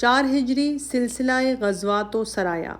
4 ہجری سلسلہ غزوات و سرایا۔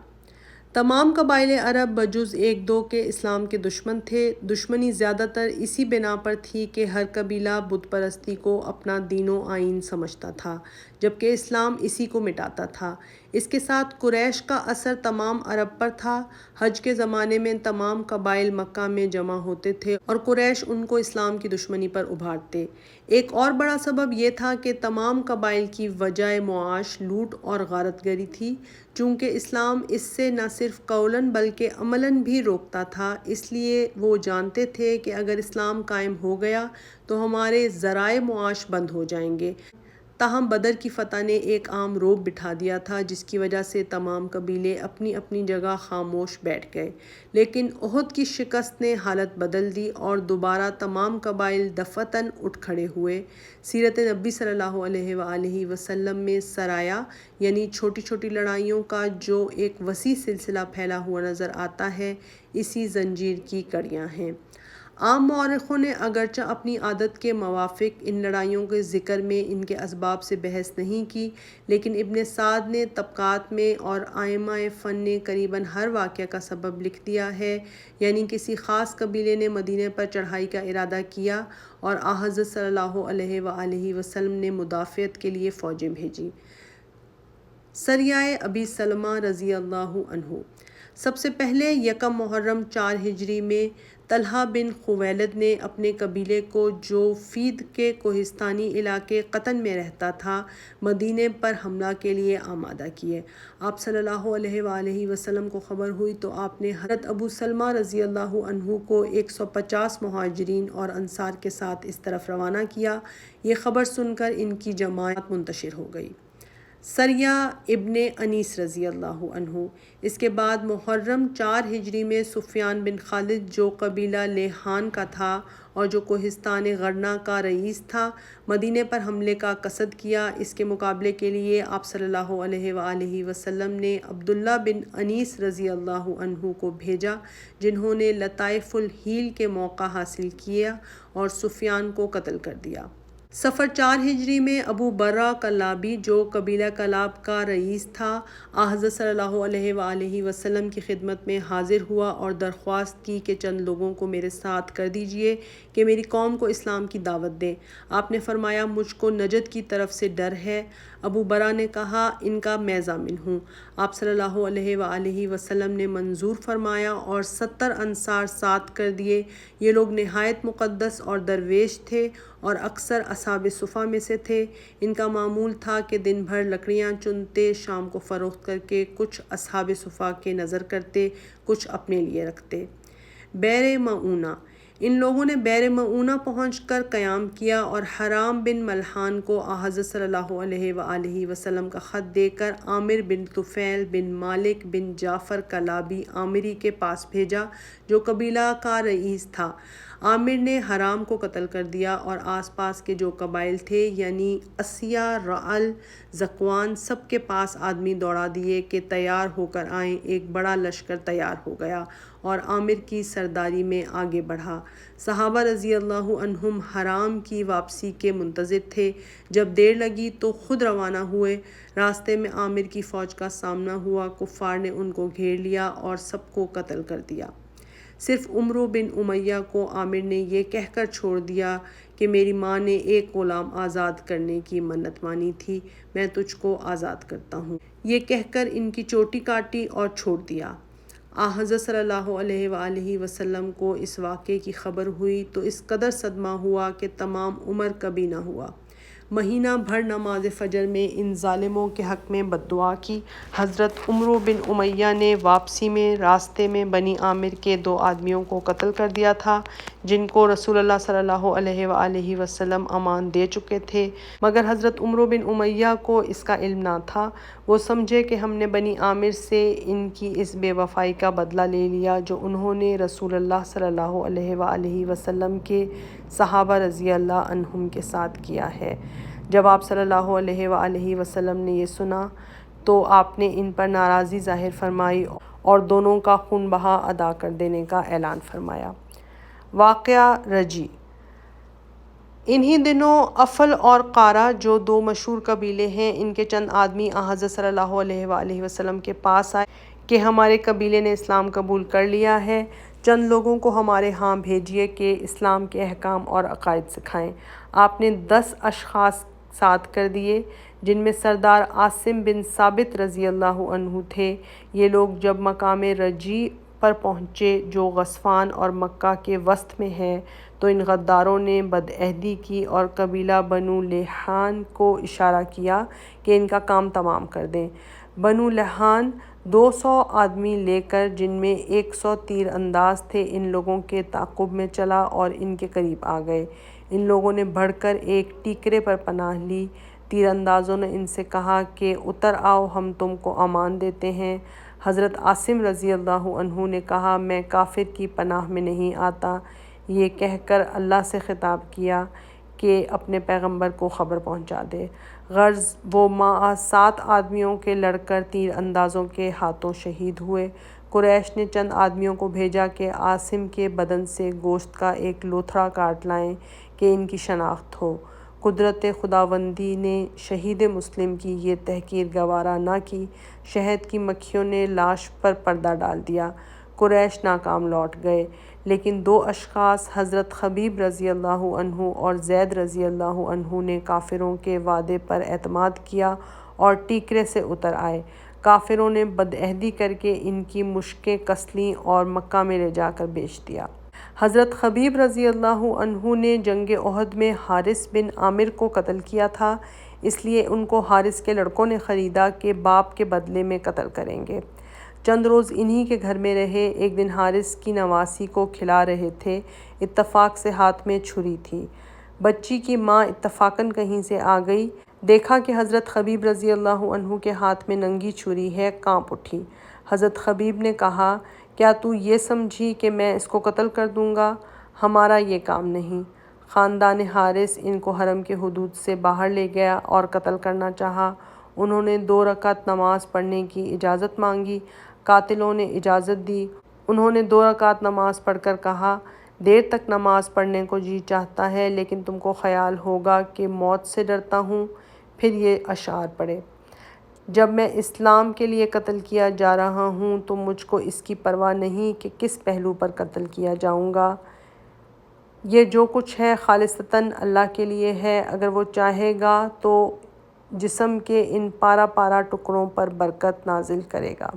تمام قبائل عرب بجز ایک دو کے اسلام کے دشمن تھے۔ دشمنی زیادہ تر اسی بنا پر تھی کہ ہر قبیلہ بت پرستی کو اپنا دین و آئین سمجھتا تھا، جبکہ اسلام اسی کو مٹاتا تھا۔ اس کے ساتھ قریش کا اثر تمام عرب پر تھا۔ حج کے زمانے میں تمام قبائل مکہ میں جمع ہوتے تھے اور قریش ان کو اسلام کی دشمنی پر ابھارتے۔ ایک اور بڑا سبب یہ تھا کہ تمام قبائل کی وجہ معاش لوٹ اور غارت گری تھی۔ چونکہ اسلام اس سے نہ صرف قولاً بلکہ عملاً بھی روکتا تھا، اس لیے وہ جانتے تھے کہ اگر اسلام قائم ہو گیا تو ہمارے ذرائع معاش بند ہو جائیں گے۔ تاہم بدر کی فتح نے ایک عام رعب بٹھا دیا تھا، جس کی وجہ سے تمام قبیلے اپنی اپنی جگہ خاموش بیٹھ گئے۔ لیکن احد کی شکست نے حالت بدل دی اور دوبارہ تمام قبائل دفعتاً اٹھ کھڑے ہوئے۔ سیرت نبی صلی اللہ علیہ وآلہ وسلم میں سرایا یعنی چھوٹی چھوٹی لڑائیوں کا جو ایک وسیع سلسلہ پھیلا ہوا نظر آتا ہے، اسی زنجیر کی کڑیاں ہیں۔ عام مورخوں نے اگرچہ اپنی عادت کے موافق ان لڑائیوں کے ذکر میں ان کے اسباب سے بحث نہیں کی، لیکن ابن سعد نے طبقات میں اور ائمہ فن نے قریباً ہر واقعہ کا سبب لکھ دیا ہے، یعنی کسی خاص قبیلے نے مدینے پر چڑھائی کا ارادہ کیا اور حضرت صلی اللہ علیہ وآلہ وسلم نے مدافعت کے لیے فوجیں بھیجیں۔ سریہ ابی سلمہ رضی اللہ عنہ۔ سب سے پہلے یکم محرم 4 ہجری میں طلحہ بن خویلد نے اپنے قبیلے کو جو فید کے کوہستانی علاقے قطن میں رہتا تھا، مدینے پر حملہ کے لیے آمادہ کیے۔ آپ صلی اللہ علیہ وآلہ وسلم کو خبر ہوئی تو آپ نے حضرت ابو سلمہ رضی اللہ عنہ کو 150 مہاجرین اور انصار کے ساتھ اس طرف روانہ کیا۔ یہ خبر سن کر ان کی جماعت منتشر ہو گئی۔ سریہ ابن انیس رضی اللہ عنہ۔ اس کے بعد محرم 4 ہجری میں سفیان بن خالد جو قبیلہ لیہان کا تھا اور جو کوہستان غرنا کا رئیس تھا، مدینے پر حملے کا قصد کیا۔ اس کے مقابلے کے لیے آپ صلی اللہ علیہ وآلہ وسلم نے عبداللہ بن انیس رضی اللہ عنہ کو بھیجا، جنہوں نے لطائف الحیل کے موقع حاصل کیا اور سفیان کو قتل کر دیا۔ صفر 4 ہجری میں ابو برہ کلابی جو قبیلہ کلاب کا رئیس تھا، حضرت صلی اللہ علیہ وآلہ وسلم کی خدمت میں حاضر ہوا اور درخواست کی کہ چند لوگوں کو میرے ساتھ کر دیجیے کہ میری قوم کو اسلام کی دعوت دیں۔ آپ نے فرمایا مجھ کو نجد کی طرف سے ڈر ہے۔ ابو برہ نے کہا ان کا میں ضامن ہوں۔ آپ صلی اللہ علیہ وآلہ وسلم نے منظور فرمایا اور 70 انصار ساتھ کر دیے۔ یہ لوگ نہایت مقدس اور درویش تھے اور اکثر اصحاب صفہ میں سے تھے۔ ان کا معمول تھا کہ دن بھر لکڑیاں چنتے، شام کو فروخت کر کے کچھ اصحاب صفہ کے نذر کرتے، کچھ اپنے لیے رکھتے۔ بئر معونہ۔ ان لوگوں نے بئر معونہ پہنچ کر قیام کیا اور حرام بن ملحان کو حضرت صلی اللہ علیہ وآلہ وسلم کا خط دے کر عامر بن طفیل بن مالک بن جعفر کلابی عامری کے پاس بھیجا، جو قبیلہ کا رئیس تھا۔ عامر نے حرام کو قتل کر دیا اور آس پاس کے جو قبائل تھے یعنی اسیہ، رعل، ذکوان، سب کے پاس آدمی دوڑا دیے کہ تیار ہو کر آئیں۔ ایک بڑا لشکر تیار ہو گیا اور عامر کی سرداری میں آگے بڑھا۔ صحابہ رضی اللہ عنہم حرام کی واپسی کے منتظر تھے۔ جب دیر لگی تو خود روانہ ہوئے۔ راستے میں عامر کی فوج کا سامنا ہوا، کفار نے ان کو گھیر لیا اور سب کو قتل کر دیا۔ صرف عمرو بن امیہ کو عامر نے یہ کہہ کر چھوڑ دیا کہ میری ماں نے ایک غلام آزاد کرنے کی منت مانی تھی، میں تجھ کو آزاد کرتا ہوں۔ یہ کہہ کر ان کی چوٹی کاٹی اور چھوڑ دیا۔ حضرت صلی اللہ علیہ وآلہ وسلم کو اس واقعے کی خبر ہوئی تو اس قدر صدمہ ہوا کہ تمام عمر کبھی نہ ہوا۔ مہینہ بھر نماز فجر میں ان ظالموں کے حق میں بد دعا کی۔ حضرت عمرو بن امیہ نے واپسی میں راستے میں بنی عامر کے 2 آدمیوں کو قتل کر دیا تھا، جن کو رسول اللہ صلی اللہ علیہ وآلہ وسلم امان دے چکے تھے، مگر حضرت عمرو بن امیہ کو اس کا علم نہ تھا۔ وہ سمجھے کہ ہم نے بنی عامر سے ان کی اس بے وفائی کا بدلہ لے لیا جو انہوں نے رسول اللہ صلی اللہ علیہ وآلہ وسلم کے صحابہ رضی اللہ عنہم کے ساتھ کیا ہے۔ جب آپ صلی اللہ علیہ وآلہ وسلم نے یہ سنا تو آپ نے ان پر ناراضی ظاہر فرمائی اور دونوں کا خون بہا ادا کر دینے کا اعلان فرمایا۔ واقعہ رجی۔ انہی دنوں افل اور قارہ جو دو مشہور قبیلے ہیں، ان کے چند آدمی حضرت صلی اللہ علیہ وآلہ وسلم کے پاس آئے کہ ہمارے قبیلے نے اسلام قبول کر لیا ہے، چند لوگوں کو ہمارے ہاں بھیجیے کہ اسلام کے احکام اور عقائد سکھائیں۔ آپ نے 10 اشخاص ساتھ کر دیے، جن میں سردار عاصم بن ثابت رضی اللہ عنہ تھے۔ یہ لوگ جب مقام رجیع پر پہنچے جو غسفان اور مکہ کے وسط میں ہے، تو ان غداروں نے بدعہدی کی اور قبیلہ بنو لحیان کو اشارہ کیا کہ ان کا کام تمام کر دیں۔ بنو لحیان 200 آدمی لے کر، جن میں 100 تیر انداز تھے، ان لوگوں کے تعاقب میں چلا اور ان کے قریب آ گئے۔ ان لوگوں نے بڑھ کر ایک ٹیکرے پر پناہ لی۔ تیر اندازوں نے ان سے کہا کہ اتر آؤ، ہم تم کو امان دیتے ہیں۔ حضرت عاصم رضی اللہ عنہ نے کہا میں کافر کی پناہ میں نہیں آتا۔ یہ کہہ کر اللہ سے خطاب کیا کہ اپنے پیغمبر کو خبر پہنچا دے۔ غرض وہ 7 آدمیوں کے لڑ کر تیر اندازوں کے ہاتھوں شہید ہوئے۔ قریش نے چند آدمیوں کو بھیجا کہ عاصم کے بدن سے گوشت کا ایک لوتھڑا کاٹ لائیں کہ ان کی شناخت ہو۔ قدرت خداوندی نے شہید مسلم کی یہ تحقیر گوارا نہ کی۔ شہد کی مکھیوں نے لاش پر پردہ ڈال دیا۔ قریش ناکام لوٹ گئے، لیکن 2 اشخاص حضرت خبیب رضی اللہ عنہ اور زید رضی اللہ عنہ نے کافروں کے وعدے پر اعتماد کیا اور ٹیکرے سے اتر آئے۔ کافروں نے بدعہدی کر کے ان کی مشکیں کس لیں اور مکہ میں لے جا کر بیچ دیا۔ حضرت خبیب رضی اللہ عنہ نے جنگ احد میں حارث بن عامر کو قتل کیا تھا، اس لیے ان کو حارث کے لڑکوں نے خریدا کہ باپ کے بدلے میں قتل کریں گے۔ چند روز انہی کے گھر میں رہے۔ ایک دن حارث کی نواسی کو کھلا رہے تھے، اتفاق سے ہاتھ میں چھری تھی۔ بچی کی ماں اتفاقاً کہیں سے آ گئی، دیکھا کہ حضرت خبیب رضی اللہ عنہ کے ہاتھ میں ننگی چھری ہے، کانپ اٹھی۔ حضرت خبیب نے کہا کیا تو یہ سمجھی کہ میں اس کو قتل کر دوں گا؟ ہمارا یہ کام نہیں۔ خاندان حارث ان کو حرم کے حدود سے باہر لے گیا اور قتل کرنا چاہا۔ انہوں نے 2 رکعت نماز پڑھنے کی اجازت مانگی۔ قاتلوں نے اجازت دی۔ انہوں نے 2 رکعت نماز پڑھ کر کہا دیر تک نماز پڑھنے کو جی چاہتا ہے، لیکن تم کو خیال ہوگا کہ موت سے ڈرتا ہوں۔ پھر یہ اشعار پڑھے، جب میں اسلام کے لیے قتل کیا جا رہا ہوں تو مجھ کو اس کی پرواہ نہیں کہ کس پہلو پر قتل کیا جاؤں گا۔ یہ جو کچھ ہے خالصتاً اللہ کے لیے ہے، اگر وہ چاہے گا تو جسم کے ان پارہ پارہ ٹکڑوں پر برکت نازل کرے گا۔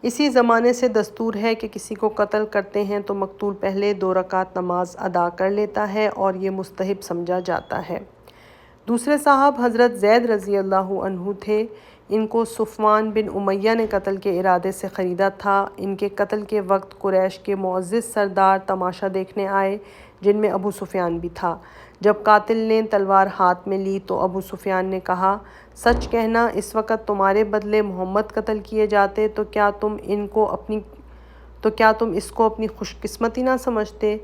اسی زمانے سے دستور ہے کہ کسی کو قتل کرتے ہیں تو مقتول پہلے 2 رکعت نماز ادا کر لیتا ہے اور یہ مستحب سمجھا جاتا ہے۔ دوسرے صاحب حضرت زید رضی اللہ عنہ تھے۔ ان کو صفوان بن امیہ نے قتل کے ارادے سے خریدا تھا۔ ان کے قتل کے وقت قریش کے معزز سردار تماشا دیکھنے آئے، جن میں ابو سفیان بھی تھا۔ جب قاتل نے تلوار ہاتھ میں لی تو ابو سفیان نے کہا سچ کہنا، اس وقت تمہارے بدلے محمد قتل کیے جاتے تو کیا تم اس کو اپنی خوش قسمتی نہ سمجھتے؟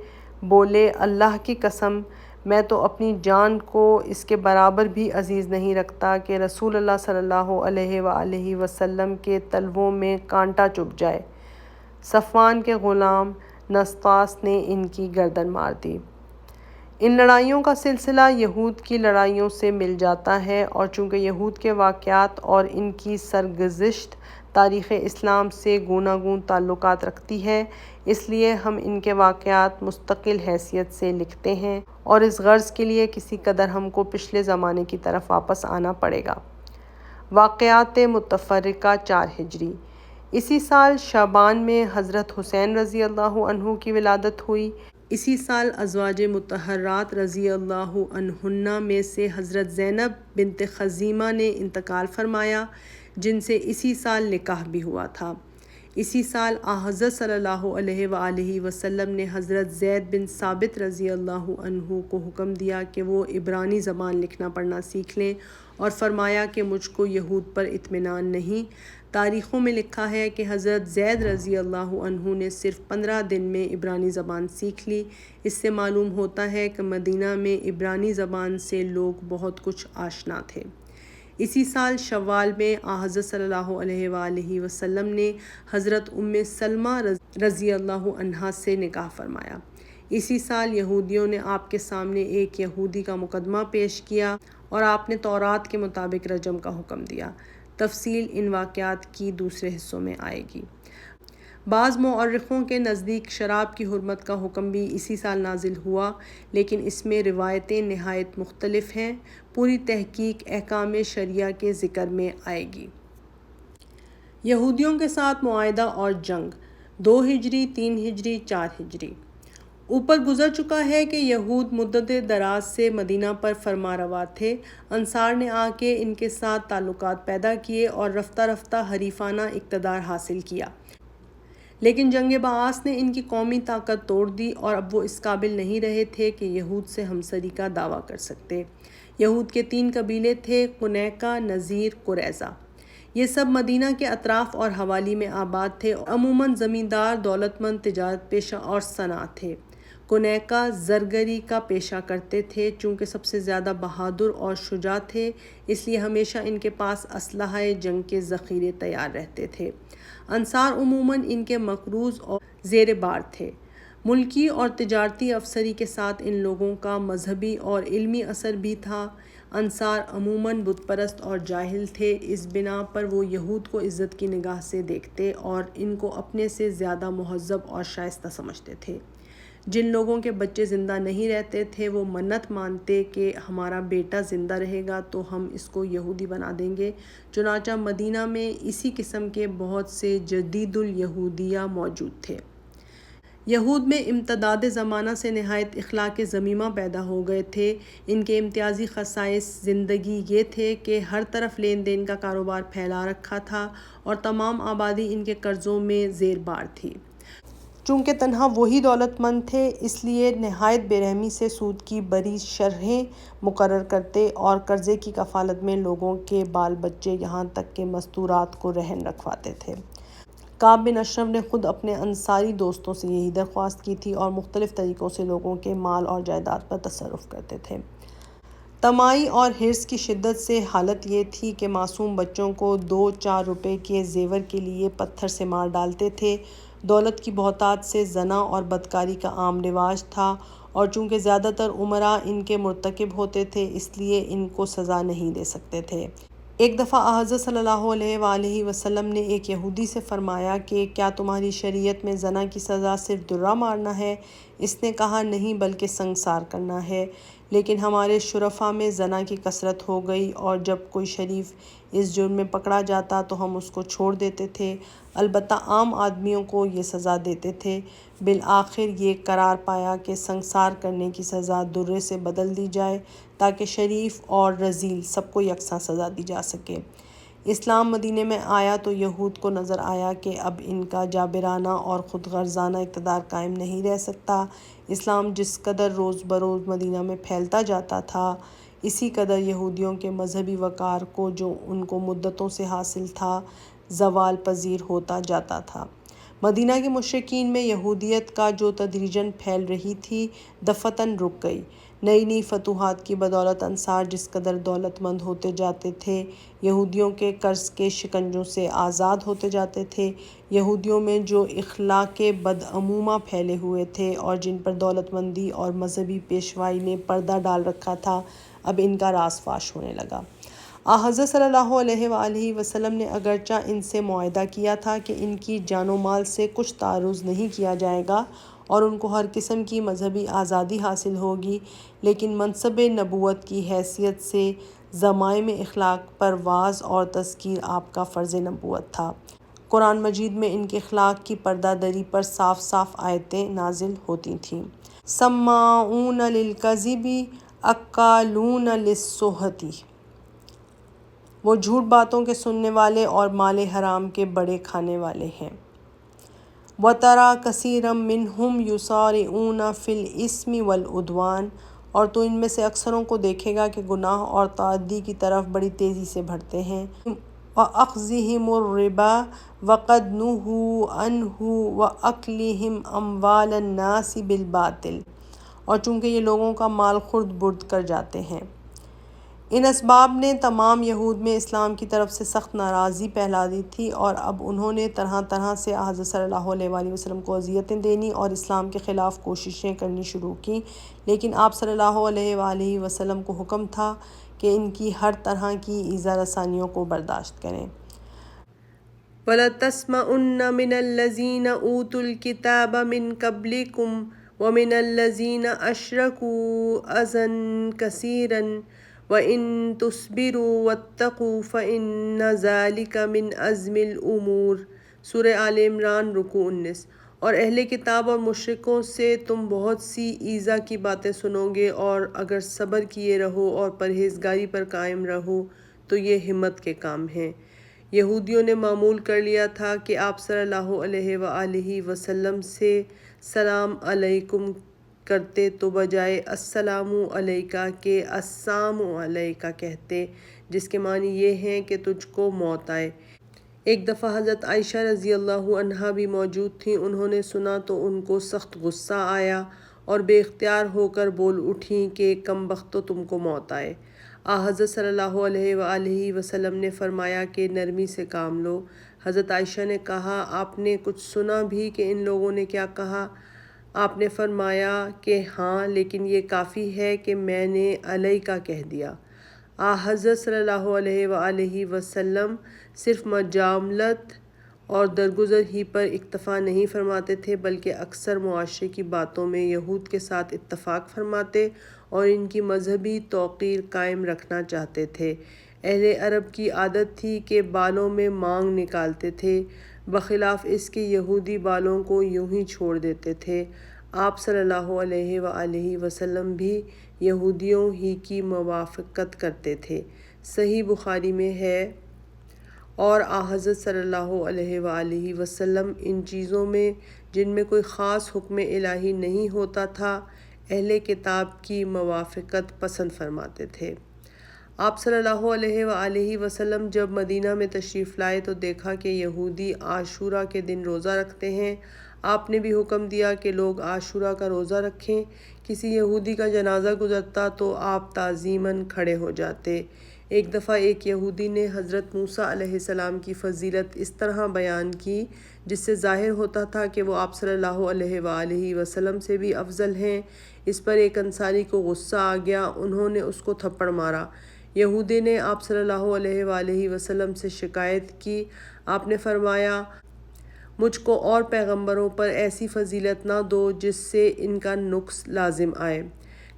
بولے اللہ کی قسم، میں تو اپنی جان کو اس کے برابر بھی عزیز نہیں رکھتا کہ رسول اللہ صلی اللہ علیہ وآلہ وسلم کے تلووں میں کانٹا چبھ جائے۔ صفوان کے غلام نسطاس نے ان کی گردن مار دی۔ ان لڑائیوں کا سلسلہ یہود کی لڑائیوں سے مل جاتا ہے، اور چونکہ یہود کے واقعات اور ان کی سرگزشت تاریخ اسلام سے گوناگون تعلقات رکھتی ہے، اس لیے ہم ان کے واقعات مستقل حیثیت سے لکھتے ہیں، اور اس غرض کے لیے کسی قدر ہم کو پچھلے زمانے کی طرف واپس آنا پڑے گا۔ واقعات متفرقہ 4 ہجری۔ اسی سال شعبان میں حضرت حسین رضی اللہ عنہ کی ولادت ہوئی۔ اسی سال ازواج مطہرات رضی اللہ عنہن میں سے حضرت زینب بنت خزیمہ نے انتقال فرمایا، جن سے اسی سال نکاح بھی ہوا تھا۔ اسی سال حضرت صلی اللہ علیہ وآلہ وسلم نے حضرت زید بن ثابت رضی اللہ عنہ کو حکم دیا کہ وہ عبرانی زبان لکھنا پڑھنا سیکھ لیں، اور فرمایا کہ مجھ کو یہود پر اطمینان نہیں۔ تاریخوں میں لکھا ہے کہ حضرت زید رضی اللہ عنہ نے صرف 15 دن میں عبرانی زبان سیکھ لی۔ اس سے معلوم ہوتا ہے کہ مدینہ میں عبرانی زبان سے لوگ بہت کچھ آشنا تھے۔ اسی سال شوال میں حضرت صلی اللہ علیہ وآلہ وسلم نے حضرت سلمہ رضی اللہ عنہا سے نکاح فرمایا۔ اسی سال یہودیوں نے آپ کے سامنے ایک یہودی کا مقدمہ پیش کیا اور آپ نے تورات کے مطابق رجم کا حکم دیا۔ تفصیل ان واقعات کی دوسرے حصوں میں آئے گی۔ بعض مورخوں کے نزدیک شراب کی حرمت کا حکم بھی اسی سال نازل ہوا، لیکن اس میں روایتیں نہایت مختلف ہیں۔ پوری تحقیق احکام شرعیہ کے ذکر میں آئے گی۔ یہودیوں کے ساتھ معاہدہ اور جنگ 2 ہجری 3 ہجری 4 ہجری۔ اوپر گزر چکا ہے کہ یہود مدت دراز سے مدینہ پر فرما روا تھے۔ انصار نے آ کے ان کے ساتھ تعلقات پیدا کیے اور رفتہ رفتہ حریفانہ اقتدار حاصل کیا، لیکن جنگ بعاث نے ان کی قومی طاقت توڑ دی اور اب وہ اس قابل نہیں رہے تھے کہ یہود سے ہمسری کا دعویٰ کر سکتے۔ یہود کے 3 قبیلے تھے: قنیقہ، نذیر، قریظہ۔ یہ سب مدینہ کے اطراف اور حوالی میں آباد تھے اور عموماً زمیندار، دولت مند، تجارت پیشہ اور صنعت تھے۔ قنیقہ زرگری کا پیشہ کرتے تھے۔ چونکہ سب سے زیادہ بہادر اور شجاع تھے، اس لیے ہمیشہ ان کے پاس اسلحہ جنگ کے ذخیرے تیار رہتے تھے۔ انصار عموماً ان کے مقروض اور زیر بار تھے۔ ملکی اور تجارتی افسری کے ساتھ ان لوگوں کا مذہبی اور علمی اثر بھی تھا۔ انصار عموماً بت پرست اور جاہل تھے، اس بنا پر وہ یہود کو عزت کی نگاہ سے دیکھتے اور ان کو اپنے سے زیادہ مہذب اور شائستہ سمجھتے تھے۔ جن لوگوں کے بچے زندہ نہیں رہتے تھے وہ منت مانتے کہ ہمارا بیٹا زندہ رہے گا تو ہم اس کو یہودی بنا دیں گے۔ چنانچہ مدینہ میں اسی قسم کے بہت سے جدید الیہودیہ موجود تھے۔ یہود میں امتداد زمانہ سے نہایت اخلاق ذمیمہ پیدا ہو گئے تھے۔ ان کے امتیازی خصائص زندگی یہ تھے کہ ہر طرف لین دین کا کاروبار پھیلا رکھا تھا اور تمام آبادی ان کے قرضوں میں زیر بار تھی۔ چونکہ تنہا وہی دولت مند تھے، اس لیے نہایت بے رحمی سے سود کی بڑی شرحیں مقرر کرتے اور قرضے کی کفالت میں لوگوں کے بال بچے یہاں تک کہ مستورات کو رہن رکھواتے تھے۔ کعب بن اشرف نے خود اپنے انصاری دوستوں سے یہی درخواست کی تھی اور مختلف طریقوں سے لوگوں کے مال اور جائیداد پر تصرف کرتے تھے۔ طماعی اور حرص کی شدت سے حالت یہ تھی کہ معصوم بچوں کو 2-4 روپے کے زیور کے لیے پتھر سے مار ڈالتے تھے۔ دولت کی بہتات سے زنا اور بدکاری کا عام رواج تھا اور چونکہ زیادہ تر امراء ان کے مرتکب ہوتے تھے، اس لیے ان کو سزا نہیں دے سکتے تھے۔ ایک دفعہ حضرت صلی اللہ علیہ وآلہ وسلم نے ایک یہودی سے فرمایا کہ کیا تمہاری شریعت میں زنا کی سزا صرف درہ مارنا ہے؟ اس نے کہا نہیں، بلکہ سنگسار کرنا ہے۔ لیکن ہمارے شرفاء میں زنا کی کثرت ہو گئی اور جب کوئی شریف اس جرم میں پکڑا جاتا تو ہم اس کو چھوڑ دیتے تھے، البتہ عام آدمیوں کو یہ سزا دیتے تھے۔ بالآخر یہ قرار پایا کہ سنگسار کرنے کی سزا درے سے بدل دی جائے تاکہ شریف اور رذیل سب کو یکساں سزا دی جا سکے۔ اسلام مدینے میں آیا تو یہود کو نظر آیا کہ اب ان کا جابرانہ اور خود غرضانہ اقتدار قائم نہیں رہ سکتا۔ اسلام جس قدر روز بروز مدینہ میں پھیلتا جاتا تھا، اسی قدر یہودیوں کے مذہبی وقار کو جو ان کو مدتوں سے حاصل تھا زوال پذیر ہوتا جاتا تھا۔ مدینہ کے مشرکین میں یہودیت کا جو تدریجاً پھیل رہی تھی دفعتاً رک گئی۔ نئی نئی فتوحات کی بدولت انصار جس قدر دولت مند ہوتے جاتے تھے، یہودیوں کے قرض کے شکنجوں سے آزاد ہوتے جاتے تھے۔ یہودیوں میں جو اخلاق بدعمومہ پھیلے ہوئے تھے اور جن پر دولت مندی اور مذہبی پیشوائی نے پردہ ڈال رکھا تھا، اب ان کا راز فاش ہونے لگا۔ حضرت صلی اللہ علیہ وآلہ وسلم نے اگرچہ ان سے معاہدہ کیا تھا کہ ان کی جان و مال سے کچھ تعرض نہیں کیا جائے گا اور ان کو ہر قسم کی مذہبی آزادی حاصل ہوگی، لیکن منصب نبوت کی حیثیت سے ضمائم اخلاق پر وعظ اور تذکیر آپ کا فرض نبوت تھا۔ قرآن مجید میں ان کے اخلاق کی پردہ دری پر صاف صاف آیتیں نازل ہوتی تھیں۔ سماعون للکذب اکالون للسحت، وہ جھوٹ باتوں کے سننے والے اور مال حرام کے بڑے کھانے والے ہیں۔ وَتَرَىٰ كَثِيرًا مِّنْهُمْ يُسَارِعُونَ فِي الْإِثْمِ وَالْعُدْوَانِ، اور تو ان میں سے اکثروں کو دیکھے گا کہ گناہ اور تعدی کی طرف بڑی تیزی سے بڑھتے ہیں۔ وَأَخْذِهِمُ الرِّبَا وَقَدْ نُهُوا عَنْهُ وَأَكْلِهِمْ أَمْوَالَ النَّاسِ بِالْبَاطِلِ، اور چونکہ یہ لوگوں کا مال خورد برد کر جاتے ہیں۔ ان اسباب نے تمام یہود میں اسلام کی طرف سے سخت ناراضی پھیلا دی تھی، اور اب انہوں نے طرح طرح سے حضرت صلی اللہ علیہ وآلہ وسلم کو اذیتیں دینی اور اسلام کے خلاف کوششیں کرنی شروع کیں، لیکن آپ صلی اللہ علیہ وآلہ وسلم کو حکم تھا کہ ان کی ہر طرح کی ایذا رسانیوں کو برداشت کریں۔ وَلَتَسْمَعُنَّ مِنَ الَّذِينَ أُوتُوا الْكِتَابَ مِنْ قَبْلِكُمْ وَمِنَ الَّذِينَ أَشْرَكُوا أَذًى كَثِيرًا وَإِن تُصْبِرُوا وَاتَّقُوا فَإِنَّ ذَلِكَ مِنْ عَزْمِ الْأُمُورِ۔ سورہ آل عمران رکوع 19۔ اور اہل کتاب اور مشرکوں سے تم بہت سی ایذا کی باتیں سنو گے، اور اگر صبر کیے رہو اور پرہیزگاری پر قائم رہو تو یہ ہمت کے کام ہیں۔ یہودیوں نے معمول کر لیا تھا کہ آپ صلی اللہ علیہ وآلہ وسلم سے سلام علیکم کرتے تو بجائے السلام علیکہ کے السام علیکہ کہتے، جس کے معنی یہ ہیں کہ تجھ کو موت آئے۔ ایک دفعہ حضرت عائشہ رضی اللہ عنہا بھی موجود تھیں، انہوں نے سنا تو ان کو سخت غصہ آیا اور بے اختیار ہو کر بول اٹھیں کہ کم بختو تم کو موت آئے۔ حضرت صلی اللہ علیہ وآلہ وسلم نے فرمایا کہ نرمی سے کام لو۔ حضرت عائشہ نے کہا آپ نے کچھ سنا بھی کہ ان لوگوں نے کیا کہا؟ آپ نے فرمایا کہ ہاں، لیکن یہ کافی ہے کہ میں نے علیکہ کہہ دیا۔ حضرت صلی اللہ علیہ وآلہ وسلم صرف مجاملت اور درگزر ہی پر اکتفا نہیں فرماتے تھے، بلکہ اکثر معاشرے کی باتوں میں یہود کے ساتھ اتفاق فرماتے اور ان کی مذہبی توقیر قائم رکھنا چاہتے تھے۔ اہل عرب کی عادت تھی کہ بالوں میں مانگ نکالتے تھے، بخلاف اس کے یہودی بالوں کو یوں ہی چھوڑ دیتے تھے۔ آپ صلی اللہ علیہ وآلہ وسلم بھی یہودیوں ہی کی موافقت کرتے تھے۔ صحیح بخاری میں ہے، اور حضرت صلی اللہ علیہ وآلہ وسلم ان چیزوں میں جن میں کوئی خاص حکم الہی نہیں ہوتا تھا اہل کتاب کی موافقت پسند فرماتے تھے۔ آپ صلی اللہ علیہ وآلہ وسلم جب مدینہ میں تشریف لائے تو دیکھا کہ یہودی عاشوراء کے دن روزہ رکھتے ہیں۔ آپ نے بھی حکم دیا کہ لوگ عاشوراء کا روزہ رکھیں۔ کسی یہودی کا جنازہ گزرتا تو آپ تعظیماً کھڑے ہو جاتے۔ ایک دفعہ ایک یہودی نے حضرت موسیٰ علیہ السلام کی فضیلت اس طرح بیان کی جس سے ظاہر ہوتا تھا کہ وہ آپ صلی اللہ علیہ وآلہ وسلم سے بھی افضل ہیں۔ اس پر ایک انصاری کو غصہ آ گیا، انہوں نے اس کو تھپڑ مارا۔ یہودی نے آپ صلی اللہ علیہ وآلہ وسلم سے شکایت کی۔ آپ نے فرمایا مجھ کو اور پیغمبروں پر ایسی فضیلت نہ دو جس سے ان کا نقص لازم آئے۔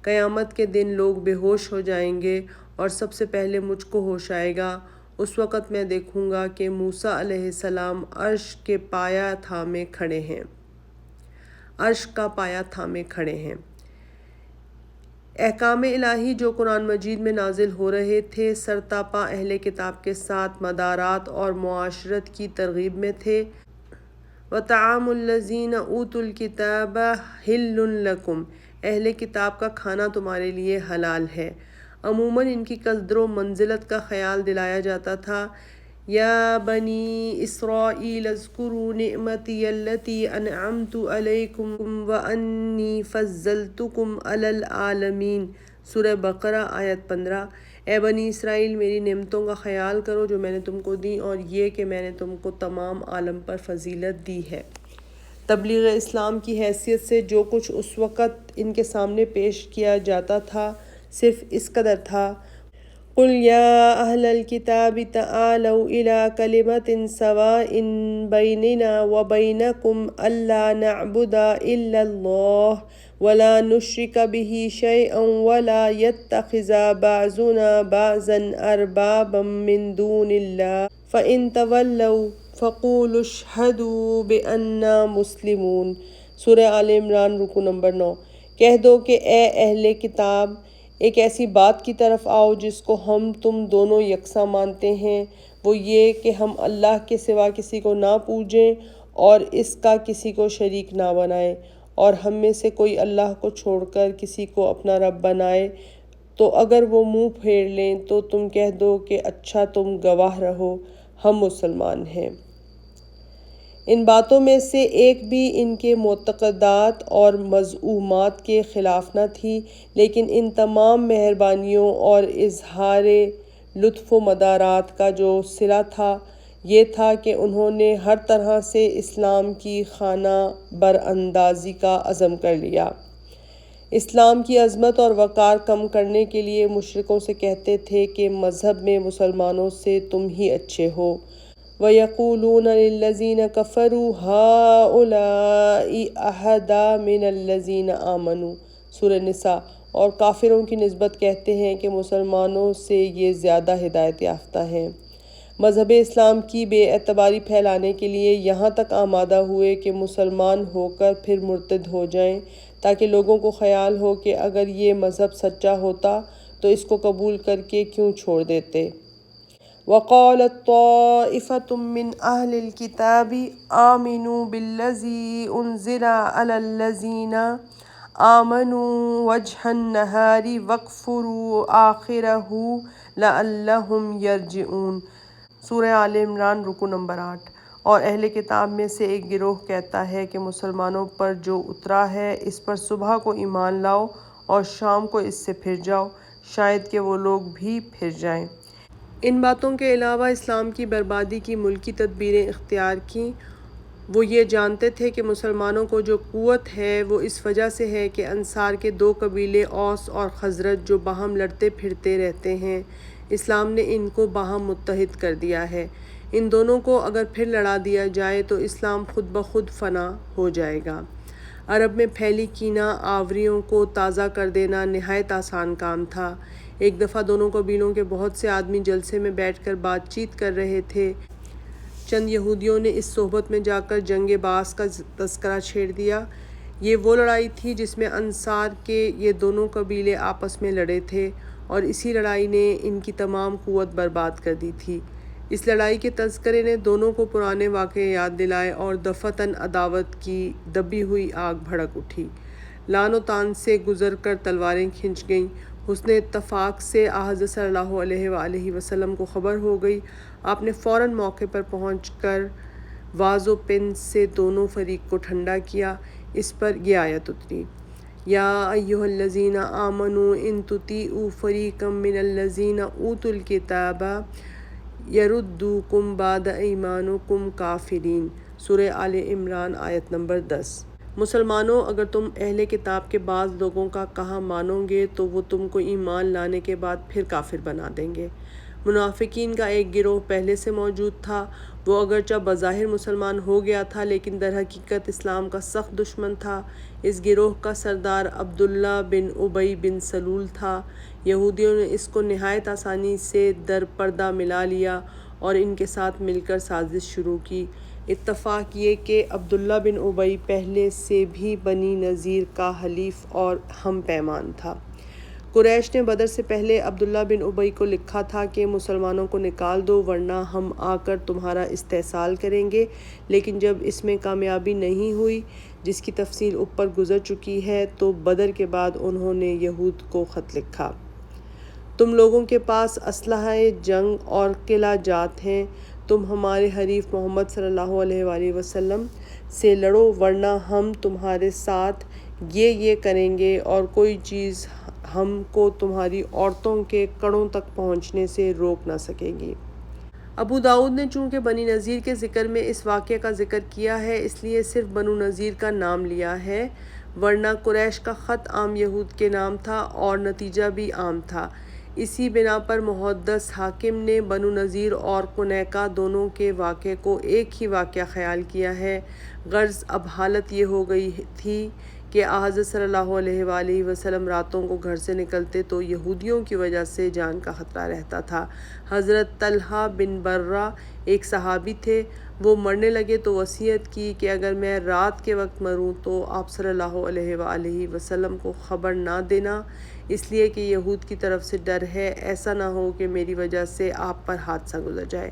قیامت کے دن لوگ بے ہوش ہو جائیں گے اور سب سے پہلے مجھ کو ہوش آئے گا۔ اس وقت میں دیکھوں گا کہ موسیٰ علیہ السلام عرش کے پایہ تھامے کھڑے ہیں، عرش کا پایہ تھامے کھڑے ہیں۔ احکام الہی جو قرآن مجید میں نازل ہو رہے تھے سرتاپا اہل کتاب کے ساتھ مدارات اور معاشرت کی ترغیب میں تھے۔ وَطَعَامُ الَّذِينَ أُوتُوا الْكِتَابَ حِلٌّ لَكُمْ، اہل کتاب کا کھانا تمہارے لیے حلال ہے۔ عموماً ان کی قدر و منزلت کا خیال دلایا جاتا تھا۔ یا بنی اسرائیل اذکروا نعمتی التی انعمت علیکم وانی فضلتکم علی العالمین۔ سورہ بقرہ آیت 15۔ اے بنی اسرائیل میری نعمتوں کا خیال کرو جو میں نے تم کو دی، اور یہ کہ میں نے تم کو تمام عالم پر فضیلت دی ہے۔ تبلیغ اسلام کی حیثیت سے جو کچھ اس وقت ان کے سامنے پیش کیا جاتا تھا صرف اس قدر تھا قُلْ يَا أَهْلَ الْكِتَابِ تَعَالَوْا إِلَىٰ كَلِمَةٍ سَوَاءٍ بَيْنِنَا وَبَيْنَكُمْ أَلَّا نَعْبُدَ إِلَّا اللَّهَ وَلَا نُشْرِكَ بِهِ شَيْئًا وَلَا يَتَّخِذَ بَعْضُنَا بَعْضًا أَرْبَابًا مِّن دُونِ اللَّهِ فَإِن تَوَلَّوْا فَقُولُوا اشْهَدُوا بِأَنَّا مُسْلِمُونَ۔ سورہ آل عمران رکوع نمبر 9۔ کہہ دو کہ اے اہل کتاب ایک ایسی بات کی طرف آؤ جس کو ہم تم دونوں یکساں مانتے ہیں، وہ یہ کہ ہم اللہ کے سوا کسی کو نہ پوجیں اور اس کا کسی کو شریک نہ بنائیں، اور ہم میں سے کوئی اللہ کو چھوڑ کر کسی کو اپنا رب بنائے تو اگر وہ منہ پھیر لیں تو تم کہہ دو کہ اچھا تم گواہ رہو ہم مسلمان ہیں۔ ان باتوں میں سے ایک بھی ان کے معتقدات اور مزعومات کے خلاف نہ تھی، لیکن ان تمام مہربانیوں اور اظہار لطف و مدارات کا جو صلہ تھا یہ تھا کہ انہوں نے ہر طرح سے اسلام کی خانہ براندازی کا عزم کر لیا۔ اسلام کی عظمت اور وقار کم کرنے کے لیے مشرکوں سے کہتے تھے کہ مذہب میں مسلمانوں سے تم ہی اچھے ہو۔ وَيَقُولُونَ لِلَّذِينَ كَفَرُوا هَٰؤُلَاءِ أَهْدَىٰ مِنَ الَّذِينَ آمَنُوا سورہ نساء، اور کافروں کی نسبت کہتے ہیں کہ مسلمانوں سے یہ زیادہ ہدایت یافتہ ہیں۔ مذہب اسلام کی بے اعتباری پھیلانے کے لیے یہاں تک آمادہ ہوئے کہ مسلمان ہو کر پھر مرتد ہو جائیں، تاکہ لوگوں کو خیال ہو کہ اگر یہ مذہب سچا ہوتا تو اس کو قبول کر کے کیوں چھوڑ دیتے۔ وَقَالَتْ طَائِفَةٌ مِّنْ أَهْلِ الْكِتَابِ آمِنُوا بِالَّذِي أُنزِلَ عَلَى الَّذِينَ آمَنُوا وَجْهَ النَّهَارِ وَاكْفُرُوا آخِرَهُ لَعَلَّهُمْ يَرْجِعُونَ سورہ آل عمران رکوع نمبر 8۔ اور اہل کتاب میں سے ایک گروہ کہتا ہے کہ مسلمانوں پر جو اترا ہے اس پر صبح کو ایمان لاؤ اور شام کو اس سے پھر جاؤ، شاید کہ وہ لوگ بھی پھر جائیں۔ ان باتوں کے علاوہ اسلام کی بربادی کی ملکی تدبیریں اختیار کیں۔ وہ یہ جانتے تھے کہ مسلمانوں کو جو قوت ہے وہ اس وجہ سے ہے کہ انصار کے دو قبیلے اوس اور خزرج جو باہم لڑتے پھرتے رہتے ہیں، اسلام نے ان کو باہم متحد کر دیا ہے۔ ان دونوں کو اگر پھر لڑا دیا جائے تو اسلام خود بخود فنا ہو جائے گا۔ عرب میں پھیلی کینہ آوریوں کو تازہ کر دینا نہایت آسان کام تھا۔ ایک دفعہ دونوں قبیلوں کے بہت سے آدمی جلسے میں بیٹھ کر بات چیت کر رہے تھے۔ چند یہودیوں نے اس صحبت میں جا کر جنگ باس کا تذکرہ چھیڑ دیا۔ یہ وہ لڑائی تھی جس میں انصار کے یہ دونوں قبیلے آپس میں لڑے تھے، اور اسی لڑائی نے ان کی تمام قوت برباد کر دی تھی۔ اس لڑائی کے تذکرے نے دونوں کو پرانے واقعے یاد دلائے اور دفعتاً عداوت کی دبی ہوئی آگ بھڑک اٹھی۔ لعن و طعن سے گزر کر تلواریں کھنچ گئیں۔ حسن اتفاق سے حضرت صلی اللہ علیہ وآلہ وسلم کو خبر ہو گئی۔ آپ نے فوراً موقع پر پہنچ کر واز و پن سے دونوں فریق کو ٹھنڈا کیا۔ اس پر یہ آیت اتری: یا ایھا الذین آمنوا ان تطیعوا فریقا من الذین اوتوا الکتاب یردوکم بعد ایمانکم کافرین سورہ آل عمران آیت نمبر 10۔ مسلمانوں، اگر تم اہل کتاب کے بعض لوگوں کا کہا مانو گے تو وہ تم کو ایمان لانے کے بعد پھر کافر بنا دیں گے۔ منافقین کا ایک گروہ پہلے سے موجود تھا۔ وہ اگرچہ بظاہر مسلمان ہو گیا تھا لیکن در حقیقت اسلام کا سخت دشمن تھا۔ اس گروہ کا سردار عبداللہ بن ابی بن سلول تھا۔ یہودیوں نے اس کو نہایت آسانی سے در پردہ ملا لیا اور ان کے ساتھ مل کر سازش شروع کی۔ اتفاق یہ کہ عبداللہ بن ابی پہلے سے بھی بنی نذیر کا حلیف اور ہم پیمان تھا۔ قریش نے بدر سے پہلے عبداللہ بن ابی کو لکھا تھا کہ مسلمانوں کو نکال دو ورنہ ہم آ کر تمہارا استحصال کریں گے، لیکن جب اس میں کامیابی نہیں ہوئی، جس کی تفصیل اوپر گزر چکی ہے، تو بدر کے بعد انہوں نے یہود کو خط لکھا: تم لوگوں کے پاس اسلحہ جنگ اور قلعہ جات ہیں، تم ہمارے حریف محمد صلی اللہ علیہ وآلہ وسلم سے لڑو ورنہ ہم تمہارے ساتھ یہ کریں گے اور کوئی چیز ہم کو تمہاری عورتوں کے کڑوں تک پہنچنے سے روک نہ سکے گی۔ ابو داؤد نے چونکہ بنی نذیر کے ذکر میں اس واقعے کا ذکر کیا ہے اس لیے صرف بنو نذیر کا نام لیا ہے، ورنہ قریش کا خط عام یہود کے نام تھا اور نتیجہ بھی عام تھا۔ اسی بنا پر محدث حاکم نے بنو نذیر اور قنیقہ دونوں کے واقعے کو ایک ہی واقعہ خیال کیا ہے۔ غرض اب حالت یہ ہو گئی تھی کہ حضرت صلی اللہ علیہ وآلہ وسلم راتوں کو گھر سے نکلتے تو یہودیوں کی وجہ سے جان کا خطرہ رہتا تھا۔ حضرت طلحہ بن برہ ایک صحابی تھے۔ وہ مرنے لگے تو وصیت کی کہ اگر میں رات کے وقت مروں تو آپ صلی اللہ علیہ وآلہ وسلم کو خبر نہ دینا، اس لیے کہ یہود کی طرف سے ڈر ہے ایسا نہ ہو کہ میری وجہ سے آپ پر حادثہ گزر جائے۔